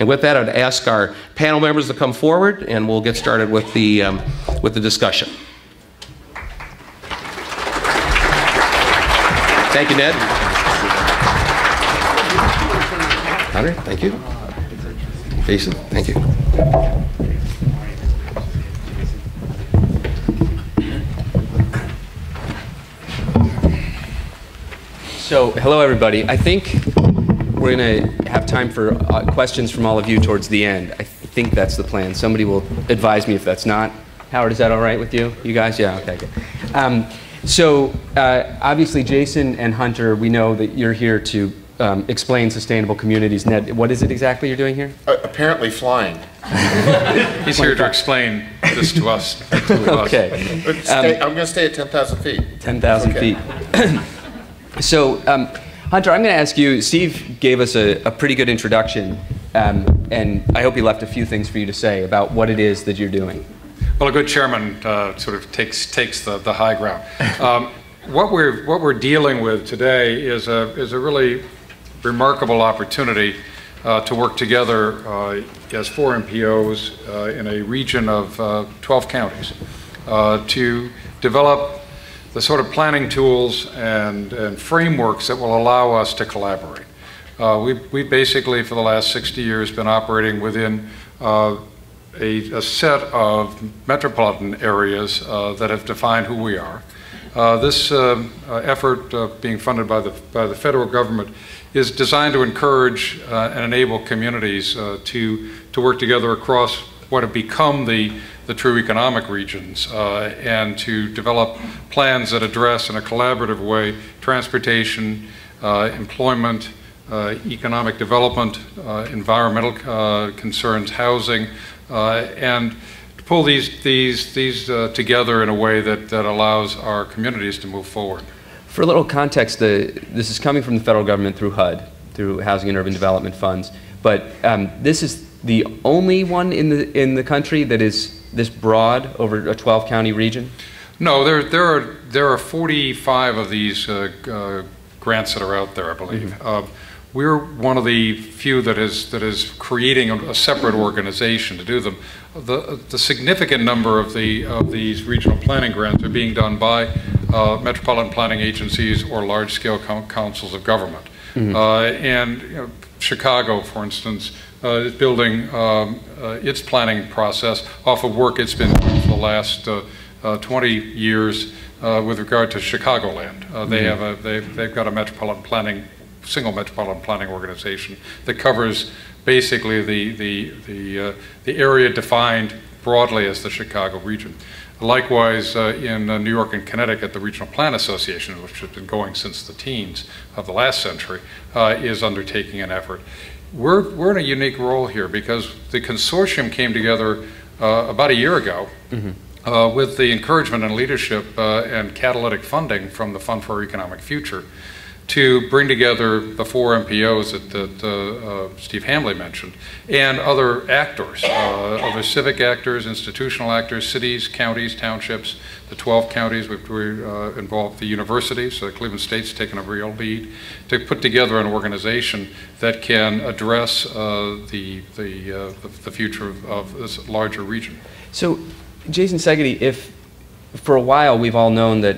And with that, I'd ask our panel members to come forward, and we'll get started with the discussion. Thank you, Ned. Hunter, thank you. Jason, thank you. So, hello everybody. I think we're going to have time for questions from all of you towards the end. I think that's the plan. Somebody will advise me if that's not. Howard, is that all right with you? You guys? Yeah, okay, good. Obviously, Jason and Hunter, we know that you're here to explain sustainable communities. Ned, what is it exactly you're doing here? Apparently flying. He's here to explain this to us. Okay. I'm going to stay at 10,000 feet. 10,000 feet. So, Hunter, I'm going to ask you, Steve gave us a pretty good introduction, and I hope he left a few things for you to say about what it is that you're doing. Well, a good chairman sort of takes the high ground. What we're dealing with today is a really remarkable opportunity to work together as 4 MPOs in a region of 12 counties to develop the sort of planning tools and frameworks that will allow us to collaborate. We've basically, for the last 60 years, been operating within a set of metropolitan areas that have defined who we are. This effort being funded by the federal government is designed to encourage and enable communities to work together across what have become the true economic regions and to develop plans that address in a collaborative way transportation, employment, economic development, environmental concerns, housing, and to pull these together in a way that allows our communities to move forward. For a little context, this is coming from the federal government through HUD, through Housing and Urban Development Funds, but this is the only one in the country that is this broad over a 12-county region? No, there are 45 of these grants that are out there, I believe. Mm-hmm. We're one of the few that is creating a separate organization to do them. The significant number of these regional planning grants are being done by metropolitan planning agencies or large-scale councils of government. Mm-hmm. And Chicago, for instance, is building its planning process off of work it's been doing for the last 20 years with regard to Chicagoland. They've got a single metropolitan planning organization that covers basically the area defined broadly as the Chicago region. Likewise, in New York and Connecticut, the Regional Plan Association, which has been going since the teens of the last century, is undertaking an effort. We're in a unique role here because the consortium came together about a year ago. Mm-hmm. With the encouragement and leadership and catalytic funding from the Fund for Economic Future to bring together the 4 MPOs that Steve Hambley mentioned and other actors, other civic actors, institutional actors, cities, counties, townships, the 12 counties we involved the universities, so Cleveland State's taken a real lead to put together an organization that can address the future of this larger region. So, Jason Segedy, if for a while we've all known that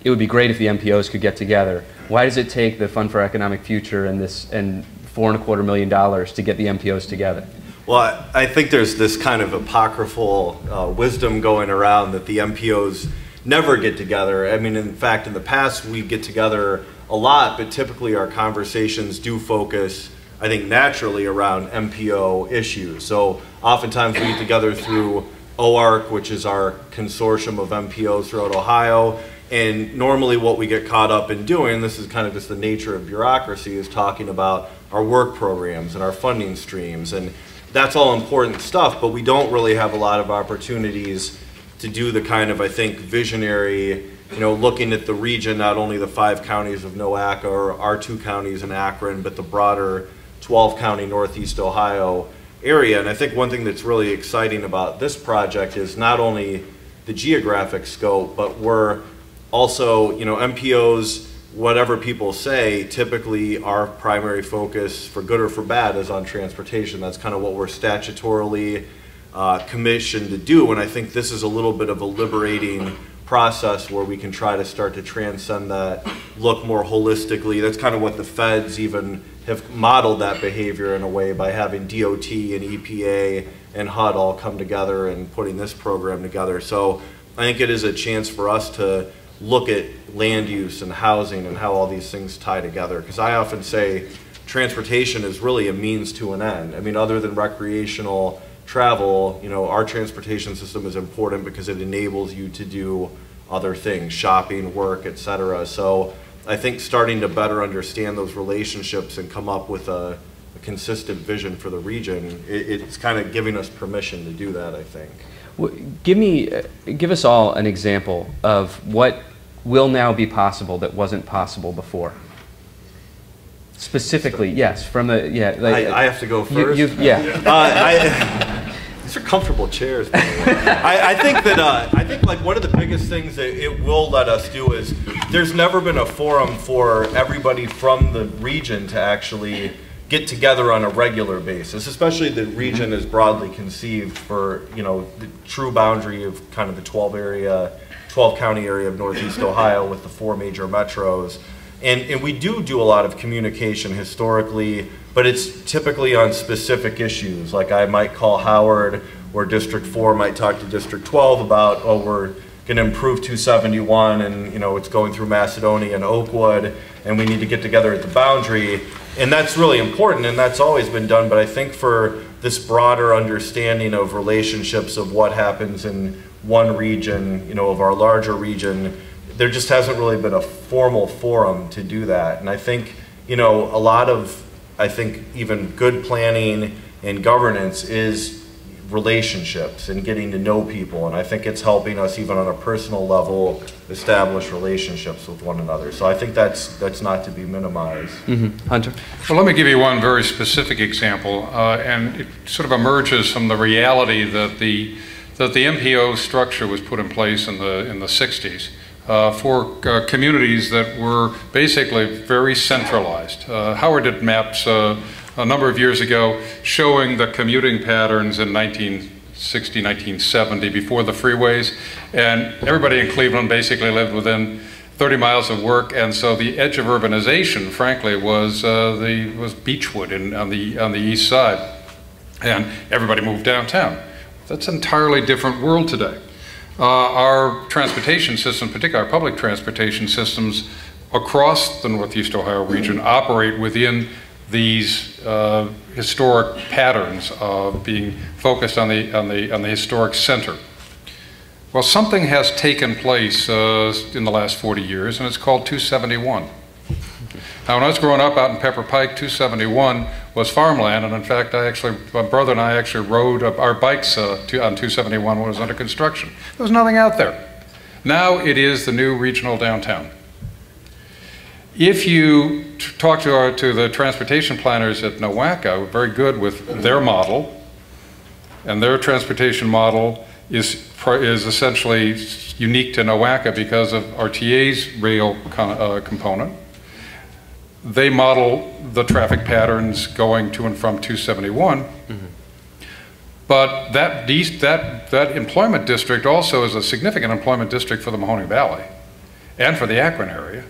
it would be great if the MPOs could get together, why does it take the Fund for Economic Future and $4.25 million to get the MPOs together? Well, I think there's this kind of apocryphal wisdom going around that the MPOs never get together. I mean, in fact, in the past we get together a lot, but typically our conversations do focus, I think, naturally around MPO issues. So oftentimes we get together through OARC, which is our consortium of MPOs throughout Ohio. And normally what we get caught up in doing, this is kind of just the nature of bureaucracy, is talking about our work programs and our funding streams. And that's all important stuff, but we don't really have a lot of opportunities to do the kind of, I think, visionary, looking at the region, not only the 5 counties of NOACA or our 2 counties in Akron, but the broader 12-county Northeast Ohio area. And I think one thing that's really exciting about this project is not only the geographic scope, but we're also, MPOs whatever people say, typically our primary focus, for good or for bad, is on transportation. That's kind of what we're statutorily commissioned to do, and I think this is a little bit of a liberating process where we can try to start to transcend that, look more holistically. That's kind of what the feds even have modeled that behavior in a way by having DOT and EPA and HUD all come together and putting this program together. So I think it is a chance for us to look at land use and housing and how all these things tie together. Because I often say transportation is really a means to an end. I mean, other than recreational travel, you know, our transportation system is important because it enables you to do other things, shopping, work, etc. So I think starting to better understand those relationships and come up with a consistent vision for the region, it's kind of giving us permission to do that, I think. Well, give us all an example of what will now be possible that wasn't possible before. Specifically, yes, from the, yeah. Like, I have to go first? Yeah. These are comfortable chairs, by the way. I think that, I think like one of the biggest things that it will let us do is there's never been a forum for everybody from the region to actually get together on a regular basis, especially the region is broadly conceived for, you know, the true boundary of kind of the 12 county area of Northeast Ohio with the 4 major metros. And we do a lot of communication historically, but it's typically on specific issues. Like I might call Howard, or District 4 might talk to District 12 about, oh, we're gonna improve 271 and, you know, it's going through Macedonia and Oakwood and we need to get together at the boundary. And that's really important, and that's always been done, but I think for this broader understanding of relationships of what happens in one region, you know, of our larger region, there just hasn't really been a formal forum to do that. And I think, you know, a lot of, I think even good planning and governance is relationships and getting to know people, and I think it's helping us even on a personal level establish relationships with one another. So I think that's not to be minimized. Mm-hmm. Hunter? Well, let me give you one very specific example, and it sort of emerges from the reality that the MPO structure was put in place in the 60s for communities that were basically very centralized. Howard did maps a number of years ago showing the commuting patterns in 1960, 1970 before the freeways, and everybody in Cleveland basically lived within 30 miles of work, and so the edge of urbanization, frankly, was Beechwood on the east side, and everybody moved downtown. That's an entirely different world today. Our transportation system, particularly our public transportation systems across the Northeast Ohio region, operate within these historic patterns of being focused on the historic center. Well, something has taken place in the last 40 years, and it's called 271. Now, when I was growing up out in Pepper Pike, 271 was farmland, and in fact, my brother and I actually rode our bikes on 271 when it was under construction. There was nothing out there. Now it is the new regional downtown. If you talk to the transportation planners at NOACA, we're very good with their model, and their transportation model is essentially unique to NOACA because of RTA's rail component. They model the traffic patterns going to and from 271, but that employment district also is a significant employment district for the Mahoning Valley and for the Akron area.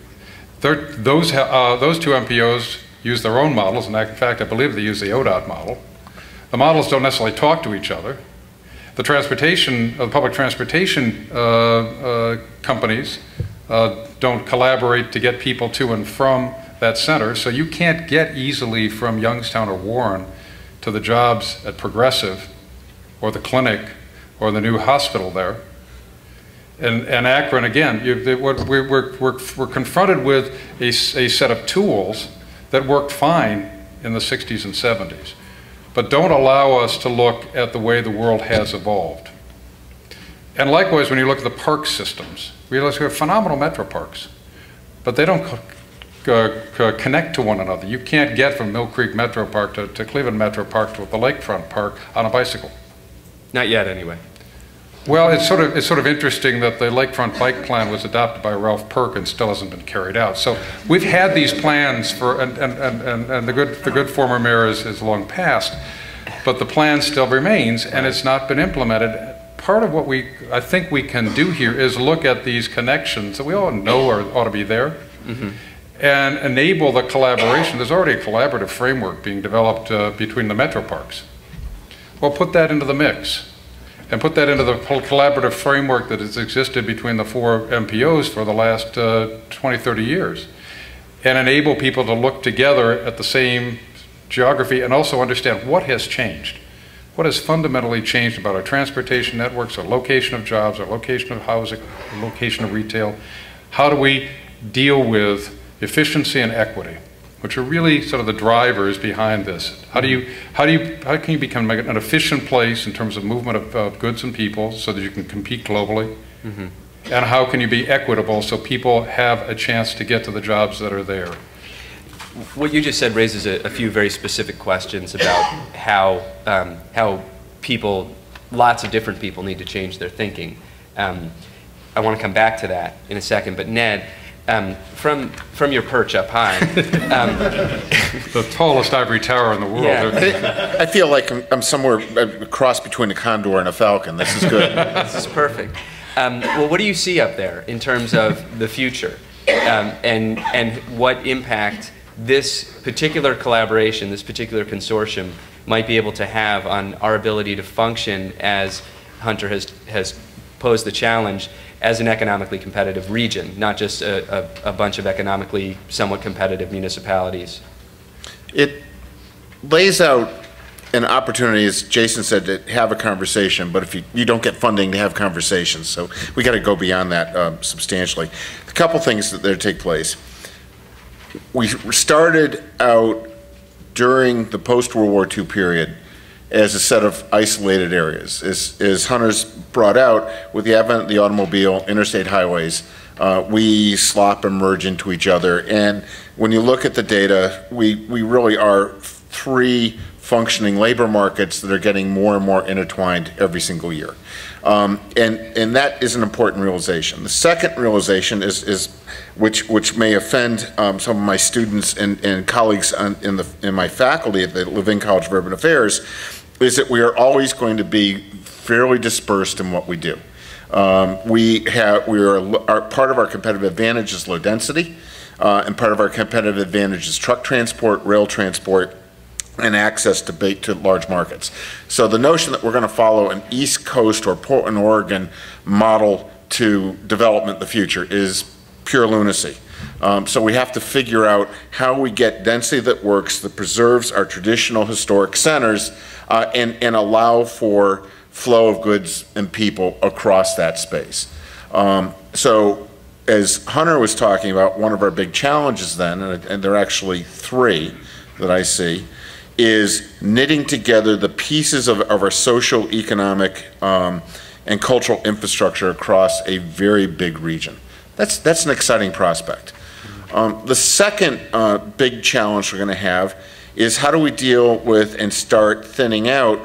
Those two MPOs use their own models, and in fact, I believe they use the ODOT model. The models don't necessarily talk to each other. The public transportation companies don't collaborate to get people to and from that center, so you can't get easily from Youngstown or Warren to the jobs at Progressive or the clinic or the new hospital there. And Akron, again, we're confronted with a set of tools that worked fine in the 60s and 70s, but don't allow us to look at the way the world has evolved. And likewise, when you look at the park systems, we realize we have phenomenal metro parks, but they don't connect to one another. You can't get from Mill Creek Metro Park to Cleveland Metro Park to the Lakefront Park on a bicycle. Not yet, anyway. Well, it's sort of interesting that the Lakefront Bike Plan was adopted by Ralph Perkins, still hasn't been carried out. So we've had these plans for, and the good former mayor is long past, but the plan still remains, and it's not been implemented. Part of what I think we can do here is look at these connections that we all know ought to be there, and enable the collaboration. There's already a collaborative framework being developed between the metro parks. Well, put that into the mix. And put that into the collaborative framework that has existed between the 4 MPOs for the last 20, 30 years. And enable people to look together at the same geography and also understand what has changed. What has fundamentally changed about our transportation networks, our location of jobs, our location of housing, our location of retail. How do we deal with efficiency and equity, which are really sort of the drivers behind this? How can you become an efficient place in terms of movement of goods and people so that you can compete globally? And how can you be equitable so people have a chance to get to the jobs that are there? What you just said raises a few very specific questions about how people, lots of different people, need to change their thinking. I want to come back to that in a second, but Ned, from your perch up high. The tallest ivory tower in the world. Yeah. I feel like I'm somewhere a cross between a condor and a falcon. This is good. This is perfect. Well, what do you see up there in terms of the future, and what impact this particular collaboration, this particular consortium, might be able to have on our ability to function, as Hunter has posed the challenge, as an economically competitive region, not just a bunch of economically somewhat competitive municipalities? It lays out an opportunity, as Jason said, to have a conversation, but if you don't get funding to have conversations, so we got to go beyond that substantially. A couple things that take place. We started out during the post-World War II period as a set of isolated areas. As Hunter's brought out, with the advent of the automobile, interstate highways, we slop and merge into each other. And when you look at the data, we really are 3 functioning labor markets that are getting more and more intertwined every single year. And that is an important realization. The second realization is which may offend some of my students and colleagues in my faculty at the Levin College of Urban Affairs, is that we are always going to be fairly dispersed in what we do. Part of our competitive advantage is low density, and part of our competitive advantage is truck transport, rail transport, and access to large markets. So the notion that we're going to follow an East Coast or Portland, Oregon model to development in the future is pure lunacy. So we have to figure out how we get density that works, that preserves our traditional historic centers, and allow for flow of goods and people across that space. So as Hunter was talking about, one of our big challenges then, and there are actually 3 that I see, is knitting together the pieces of our social, economic, and cultural infrastructure across a very big region. That's an exciting prospect. The second big challenge we're going to have is how do we deal with and start thinning out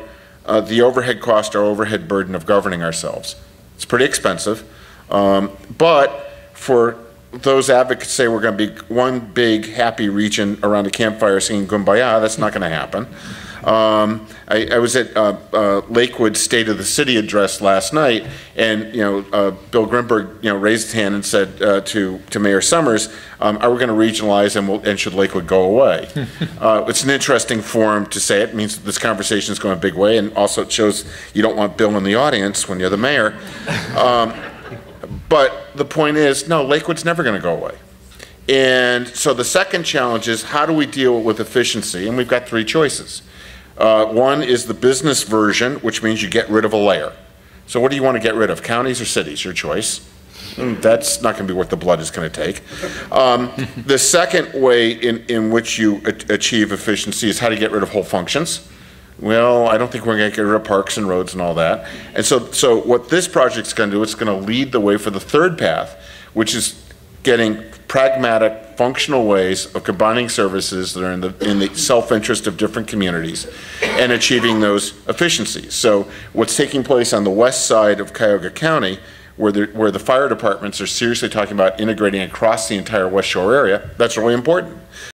the overhead cost or overhead burden of governing ourselves. It's pretty expensive, but for those advocates say we're going to be one big happy region around a campfire singing Kumbaya, that's not going to happen. I was at Lakewood's State of the City address last night, and Bill Grimberg raised his hand and said to Mayor Summers, "Are we going to regionalize and should Lakewood go away?" It's an interesting forum to say it. It means that this conversation is going a big way, and also it shows you don't want Bill in the audience when you're the mayor. But the point is, no, Lakewood's never going to go away. And so the second challenge is how do we deal with efficiency? And we've got 3 choices. One is the business version, which means you get rid of a layer. So what do you want to get rid of, counties or cities? Your choice. That's not going to be what the blood is going to take. The second way in which you achieve efficiency is how to get rid of whole functions. Well, I don't think we're going to get rid of parks and roads and all that. And so what this project's going to do, it's going to lead the way for the third path, which is getting pragmatic, functional ways of combining services that are in the self-interest of different communities and achieving those efficiencies. So what's taking place on the west side of Cuyahoga County, where the fire departments are seriously talking about integrating across the entire West Shore area, that's really important.